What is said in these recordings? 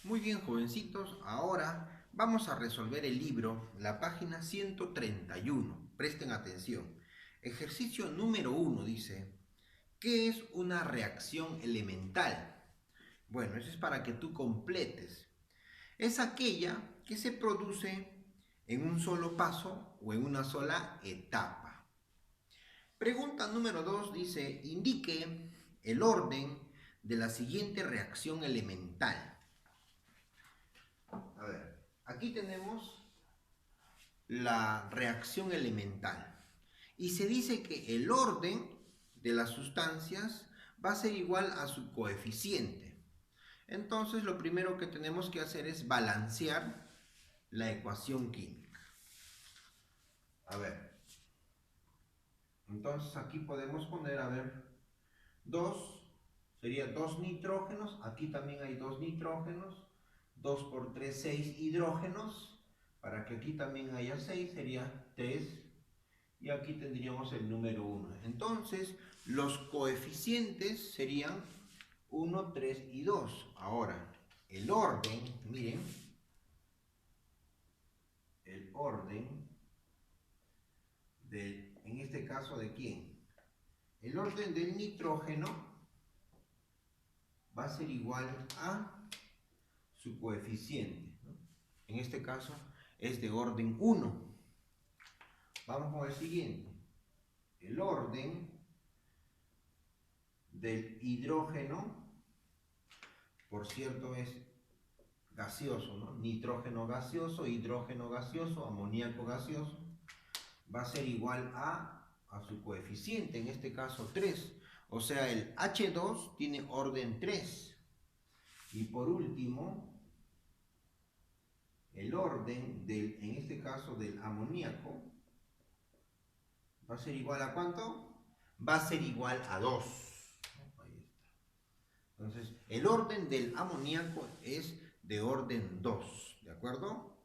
Muy bien, jovencitos, ahora vamos a resolver el libro, la página 131. Presten atención. Ejercicio número 1 dice, ¿qué es una reacción elemental? Bueno, eso es para que tú completes. Es aquella que se produce en un solo paso o en una sola etapa. Pregunta número 2 dice, indique el orden de la siguiente reacción elemental. A ver, aquí tenemos la reacción elemental y se dice que el orden de las sustancias va a ser igual a su coeficiente. Entonces lo primero que tenemos que hacer es balancear la ecuación química. A ver, entonces aquí podemos poner, a ver, 2 sería 2 nitrógenos, aquí también hay 2 nitrógenos, 2 por 3, 6 hidrógenos, para que aquí también haya 6 sería 3, y aquí tendríamos el número 1. Entonces, los coeficientes serían 1, 3 y 2. Ahora, el orden, miren, el orden en este caso, ¿de quién? El orden del nitrógeno va a ser igual a su coeficiente, ¿no? En este caso es de orden 1. Vamos con el siguiente. El orden del hidrógeno, por cierto, es gaseoso, ¿no? Nitrógeno gaseoso, hidrógeno gaseoso, amoníaco gaseoso, va a ser igual a su coeficiente, en este caso 3. O sea, el H2 tiene orden 3. Y por último, el orden en este caso del amoníaco, va a ser igual a ¿cuánto? Va a ser igual a 2. Ahí está. Entonces, el orden del amoníaco es de orden 2, ¿de acuerdo?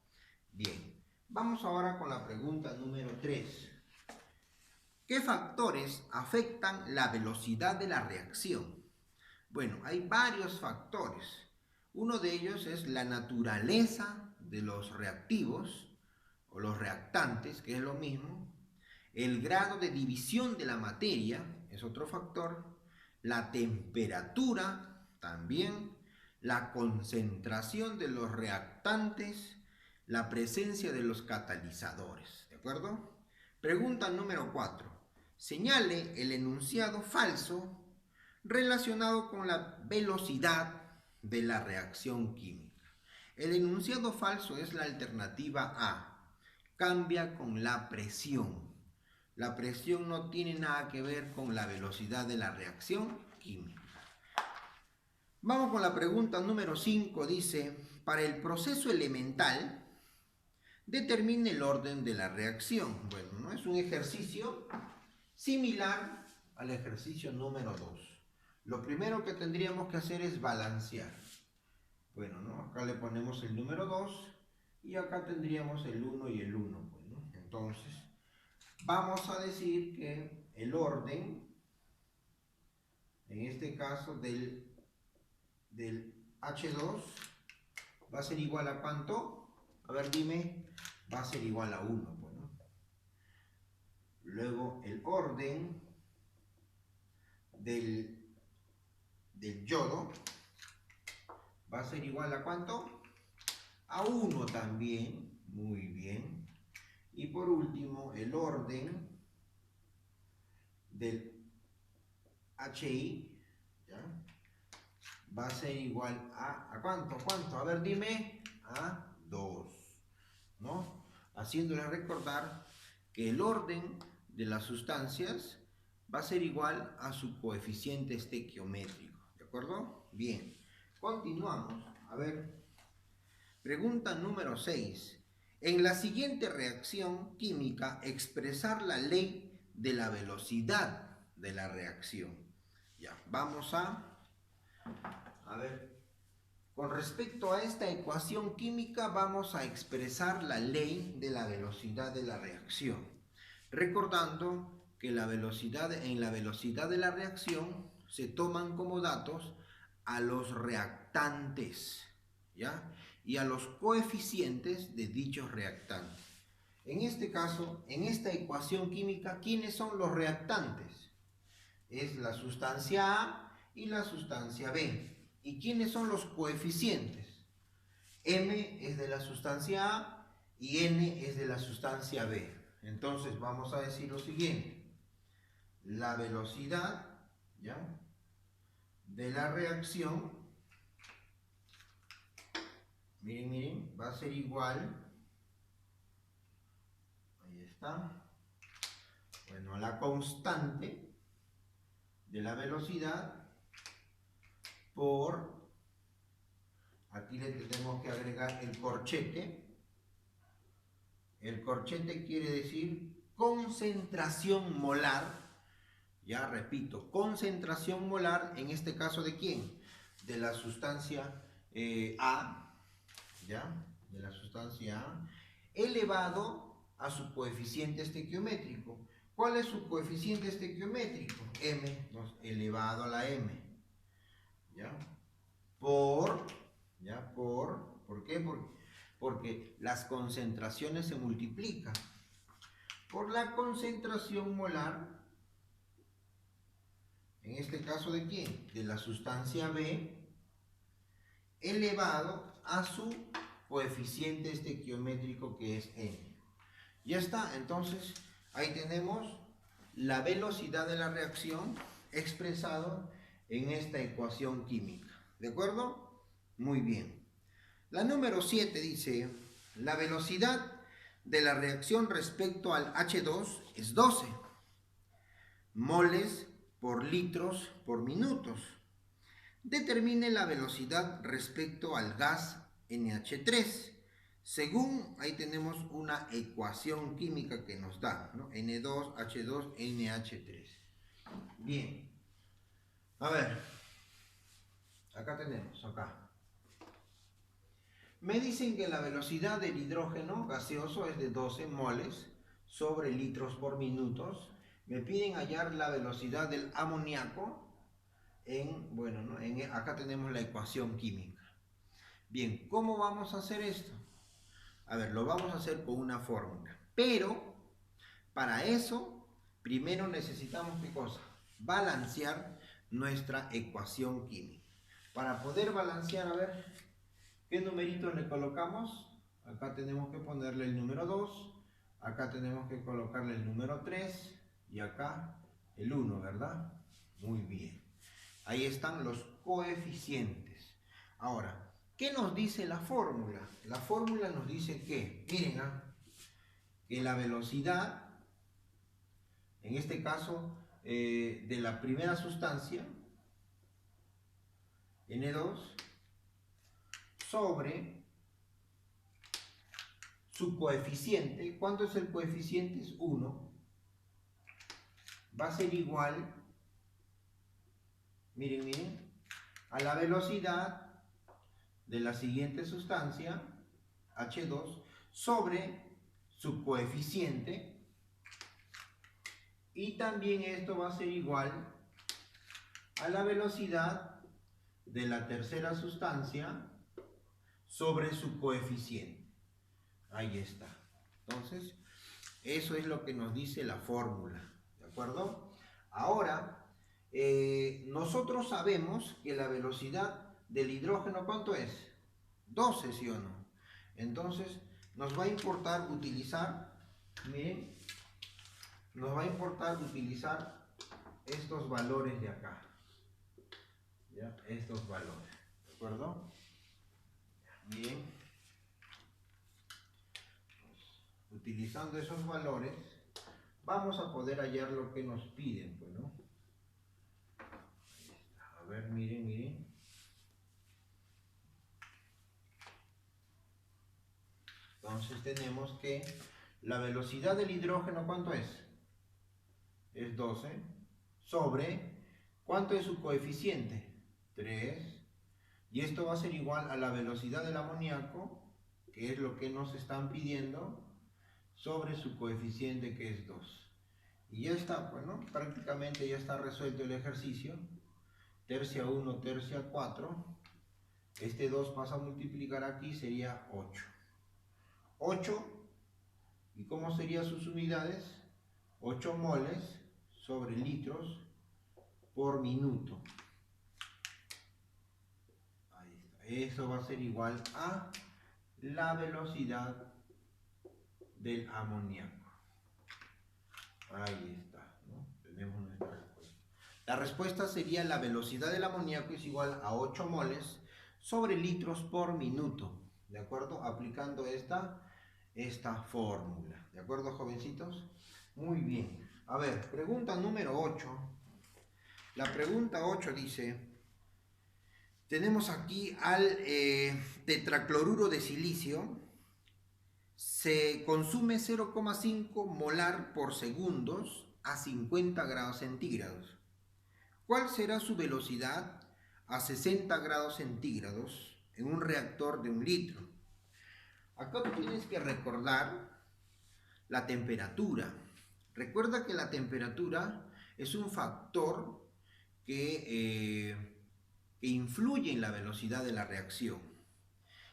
Bien, vamos ahora con la pregunta número 3. ¿Qué factores afectan la velocidad de la reacción? Bueno, hay varios factores. Uno de ellos es la naturaleza de los reactivos o los reactantes, que es lo mismo. El grado de división de la materia es otro factor. La temperatura también. La concentración de los reactantes. La presencia de los catalizadores. ¿De acuerdo? Pregunta número 4. Señale el enunciado falso relacionado con la velocidad de la reacción química. El enunciado falso es la alternativa A. Cambia con la presión. La presión no tiene nada que ver con la velocidad de la reacción química. Vamos con la pregunta número 5. Dice, para el proceso elemental, determine el orden de la reacción. Bueno, ¿no? Es un ejercicio similar al ejercicio número 2. Lo primero que tendríamos que hacer es balancear. Bueno, ¿no? Acá le ponemos el número 2 y acá tendríamos el 1 y el 1. Pues, ¿no? Entonces, vamos a decir que el orden, en este caso del H2, va a ser igual a ¿cuánto? A ver, dime, va a ser igual a 1. Pues, ¿no? Luego, el orden del yodo va a ser igual a ¿cuánto? A 1 también, muy bien. Y por último, el orden del HI, ¿ya? Va a ser igual ¿a cuánto? ¿Cuánto? A ver, dime, a 2, ¿no? Haciéndole recordar que el orden de las sustancias va a ser igual a su coeficiente estequiométrico, ¿de acuerdo? Bien, continuamos. A ver, pregunta número 6. En la siguiente reacción química, expresar la ley de la velocidad de la reacción. Ya, vamos a ver. Con respecto a esta ecuación química, vamos a expresar la ley de la velocidad de la reacción. Recordando que en la velocidad de la reacción se toman como datos a los reactantes. ¿ya? Y a los coeficientes de dichos reactantes. En este caso, en esta ecuación química, ¿quiénes son los reactantes? Es la sustancia A y la sustancia B. ¿Y quiénes son los coeficientes? M es de la sustancia A y N es de la sustancia B. Entonces vamos a decir lo siguiente. La velocidad, ¿ya?, de la reacción, miren, va a ser igual, ahí está, bueno, a la constante de la velocidad por, aquí le tenemos que agregar el corchete. El corchete quiere decir concentración molar. Ya repito, concentración molar, en este caso, ¿de quién? De la sustancia A, ¿ya? De la sustancia A, elevado a su coeficiente estequiométrico. ¿Cuál es su coeficiente estequiométrico? M, elevado a la M, ¿ya? ¿Por qué? Porque las concentraciones se multiplican por la concentración molar. En este caso, ¿de quién? De la sustancia B, elevado a su coeficiente estequiométrico, que es N. Ya está, entonces ahí tenemos la velocidad de la reacción expresado en esta ecuación química. ¿De acuerdo? Muy bien. La número 7 dice, la velocidad de la reacción respecto al H2 es 12 moles por litros por minutos. Determine la velocidad respecto al gas NH3. Según, ahí tenemos una ecuación química que nos da, ¿no? N2H2NH3. Bien. A ver. Acá tenemos, acá. Me dicen que la velocidad del hidrógeno gaseoso es de 12 moles sobre litros por minutos. Me piden hallar la velocidad del amoníaco bueno, ¿no? Acá tenemos la ecuación química. Bien, ¿cómo vamos a hacer esto? A ver, lo vamos a hacer con una fórmula. Pero, para eso, primero necesitamos, ¿qué cosa? Balancear nuestra ecuación química. Para poder balancear, a ver, ¿qué numeritos le colocamos? Acá tenemos que ponerle el número 2, acá tenemos que colocarle el número 3 y acá el 1, ¿verdad? Muy bien. Ahí están los coeficientes. Ahora, ¿qué nos dice la fórmula? La fórmula nos dice que, miren, que la velocidad, en este caso, de la primera sustancia, N2, sobre su coeficiente, ¿cuánto es el coeficiente? Es 1, va a ser igual, miren, a la velocidad de la siguiente sustancia, H2, sobre su coeficiente, y también esto va a ser igual a la velocidad de la tercera sustancia sobre su coeficiente. Ahí está. Entonces, eso es lo que nos dice la fórmula, ¿de acuerdo? Ahora, nosotros sabemos que la velocidad del hidrógeno, ¿cuánto es? 12, ¿sí o no? Entonces, nos va a importar utilizar, miren, nos va a importar utilizar estos valores de acá. ¿Ya? Estos valores, ¿de acuerdo? Bien. Utilizando esos valores, vamos a poder hallar lo que nos piden, pues, ¿no? A ver, miren. Entonces tenemos que la velocidad del hidrógeno, ¿cuánto es? Es 12 sobre, ¿cuánto es su coeficiente? 3. Y esto va a ser igual a la velocidad del amoníaco, que es lo que nos están pidiendo, sobre su coeficiente, que es 2. Y ya está, pues, ¿no? Prácticamente ya está resuelto el ejercicio. Tercia 1, tercia 4. Este 2 pasa a multiplicar aquí, sería 8. 8, ¿y cómo serían sus unidades? 8 moles sobre litros por minuto. Ahí está. Eso va a ser igual a la velocidad del amoníaco. Ahí está, ¿no? Tenemos nuestra respuesta. La respuesta sería la velocidad del amoníaco es igual a 8 moles sobre litros por minuto. ¿De acuerdo? Aplicando esta fórmula. ¿De acuerdo, jovencitos? Muy bien. A ver, pregunta número 8. La pregunta 8 dice, tenemos aquí al tetracloruro de silicio. Se consume 0,5 molar por segundos a 50 grados centígrados. ¿Cuál será su velocidad a 60 grados centígrados en un reactor de 1 litro? Acá tú tienes que recordar la temperatura. Recuerda que la temperatura es un factor que influye en la velocidad de la reacción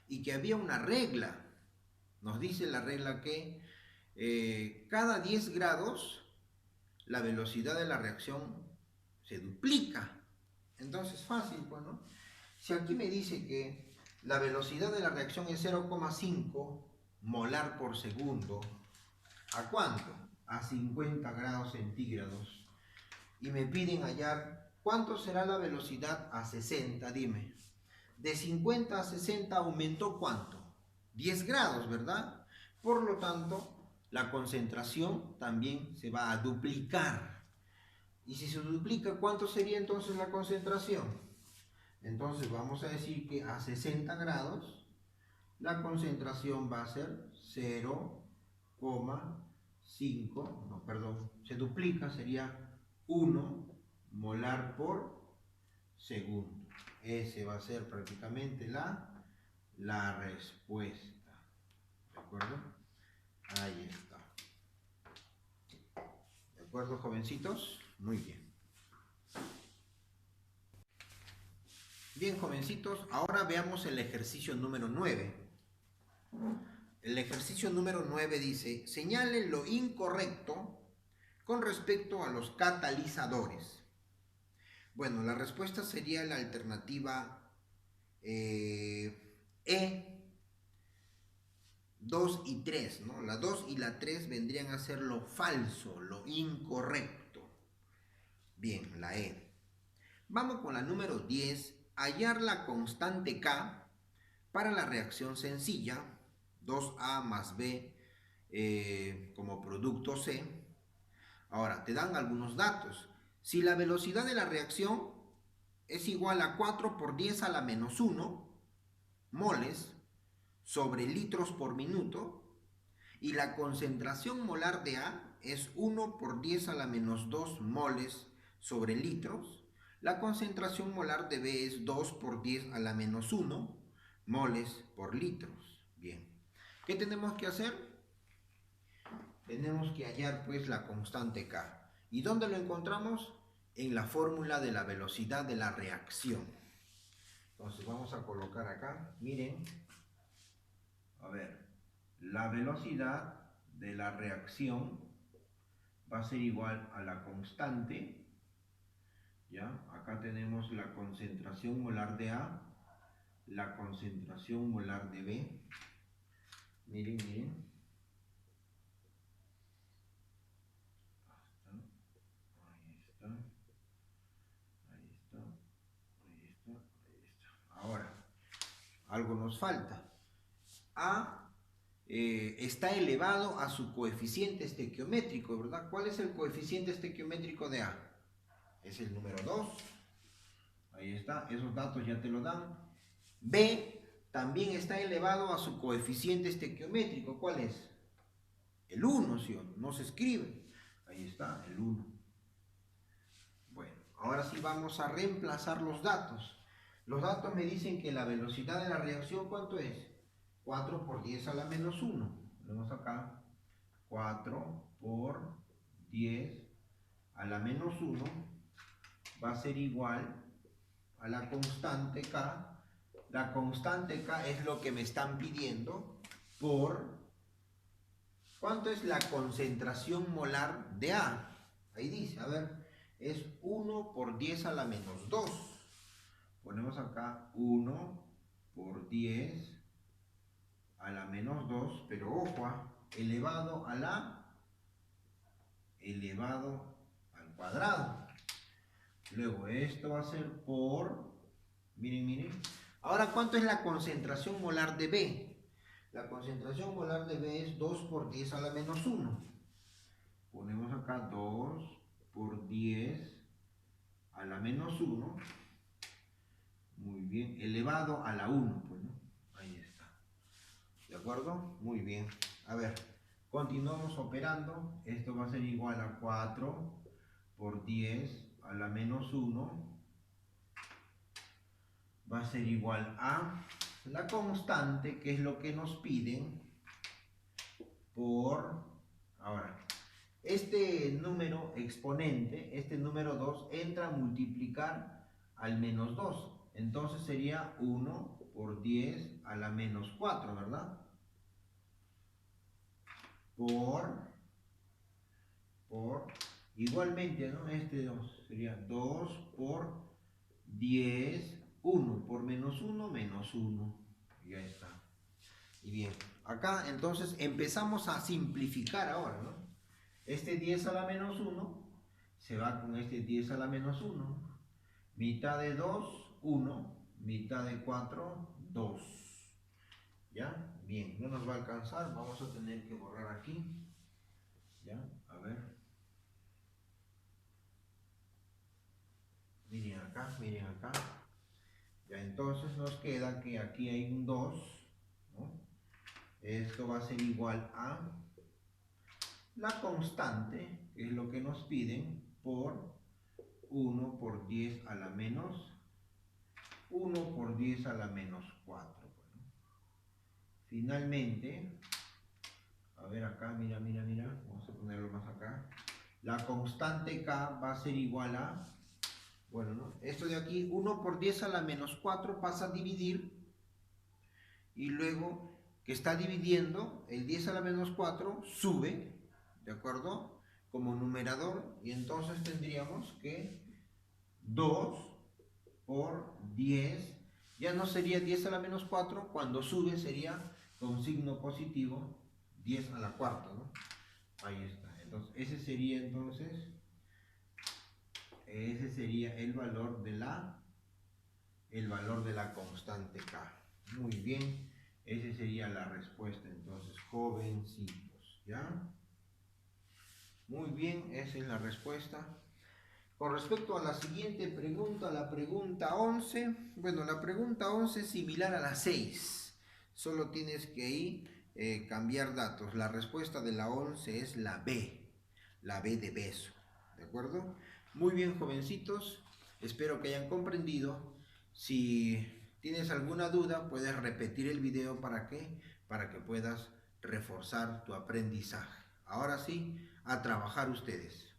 y que había una regla. Nos dice la regla que cada 10 grados la velocidad de la reacción se duplica. Entonces fácil, pues, ¿no? Si aquí me dice que la velocidad de la reacción es 0,5 molar por segundo, ¿a cuánto? A 50 grados centígrados. Y me piden hallar cuánto será la velocidad a 60, dime. De 50 a 60 aumentó ¿cuánto? 10 grados, ¿verdad? Por lo tanto, la concentración también se va a duplicar. Y si se duplica, ¿cuánto sería entonces la concentración? Entonces vamos a decir que a 60 grados la concentración va a ser 0,5, no, perdón, se duplica, sería 1 molar por segundo. Ese va a ser prácticamente la respuesta. ¿De acuerdo? Ahí está. ¿De acuerdo, jovencitos? Muy bien. Bien, jovencitos, ahora veamos el ejercicio número 9. El ejercicio número 9 dice, señale lo incorrecto con respecto a los catalizadores. Bueno, la respuesta sería la alternativa E, 2 y 3, ¿no? La 2 y la 3 vendrían a ser lo falso, lo incorrecto. Bien, la E. Vamos con la número 10, hallar la constante K para la reacción sencilla, 2A más B como producto C. Ahora, te dan algunos datos. Si la velocidad de la reacción es igual a 4 por 10 a la menos 1 moles sobre litros por minuto y la concentración molar de A es 1 por 10 a la menos 2 moles sobre litros, la concentración molar de B es 2 por 10 a la menos 1 moles por litros. Bien, ¿qué tenemos que hacer? Tenemos que hallar pues la constante K. ¿Y dónde lo encontramos? En la fórmula de la velocidad de la reacción. Entonces vamos a colocar acá, miren, a ver, la velocidad de la reacción va a ser igual a la constante, ¿ya? Acá tenemos la concentración molar de A, la concentración molar de B. Miren, miren. Ahí está. Ahí está. Ahí está. Ahí está. Ahora, algo nos falta. A está elevado a su coeficiente estequiométrico, ¿verdad? ¿Cuál es el coeficiente estequiométrico de A? Es el número 2. Ahí está, esos datos ya te lo dan. B también está elevado a su coeficiente estequiométrico. ¿Cuál es? El 1, ¿sí? No se escribe. Ahí está, el 1. Bueno, ahora sí vamos a reemplazar los datos. Los datos me dicen que la velocidad de la reacción, ¿cuánto es? 4 por 10 a la menos 1. Vemos acá. 4 por 10 a la menos 1 va a ser igual a la constante K. La constante K es lo que me están pidiendo por... ¿Cuánto es la concentración molar de A? Ahí dice, a ver, es 1 por 10 a la menos 2. Ponemos acá 1 por 10 a la menos 2, pero ojo, elevado a la... elevado al cuadrado. Luego esto va a ser por... Miren, miren. Ahora, ¿cuánto es la concentración molar de B? La concentración molar de B es 2 por 10 a la menos 1. Ponemos acá 2 por 10 a la menos 1. Muy bien. Elevado a la 1, pues, ¿no? Ahí está. ¿De acuerdo? Muy bien. A ver, continuamos operando. Esto va a ser igual a 4 por 10 a la menos 1. Va a ser igual a la constante, que es lo que nos piden, por... Ahora, este número exponente, este número 2, entra a multiplicar al menos 2. Entonces sería 1 por 10 a la menos 4, ¿verdad? Igualmente, ¿no? Este 2 sería 2 por 10, 1 por menos 1, menos 1. Ya está. Y bien, acá entonces empezamos a simplificar ahora, ¿no? Este 10 a la menos 1 se va con este 10 a la menos 1. Mitad de 2, 1. Mitad de 4, 2. ¿Ya? Bien, no nos va a alcanzar. Vamos a tener que borrar aquí. ¿Ya? A ver. Miren acá, miren acá. Ya, entonces nos queda que aquí hay un 2, ¿no? Esto va a ser igual a la constante, que es lo que nos piden, por 1 por 10 a la menos 1 por 10 a la menos 4. Bueno. Finalmente, a ver acá, mira, mira, mira, vamos a ponerlo más acá. La constante K va a ser igual a, bueno, ¿no? Esto de aquí, 1 por 10 a la menos 4 pasa a dividir, y luego que está dividiendo, el 10 a la menos 4 sube, ¿de acuerdo? Como numerador, y entonces tendríamos que 2 por 10, ya no sería 10 a la menos 4, cuando sube sería con signo positivo 10 a la cuarta, ¿no? Ahí está. Entonces, ese sería el valor de la constante K. Muy bien, esa sería la respuesta entonces, jovencitos, ¿ya? Muy bien, esa es la respuesta. Con respecto a la siguiente pregunta, la pregunta 11, bueno, la pregunta 11 es similar a la 6, solo tienes que ahí cambiar datos. La respuesta de la 11 es la B de beso, ¿de acuerdo? Muy bien, jovencitos, espero que hayan comprendido. Si tienes alguna duda, puedes repetir el video. ¿Para qué? Para que puedas reforzar tu aprendizaje. Ahora sí, a trabajar ustedes.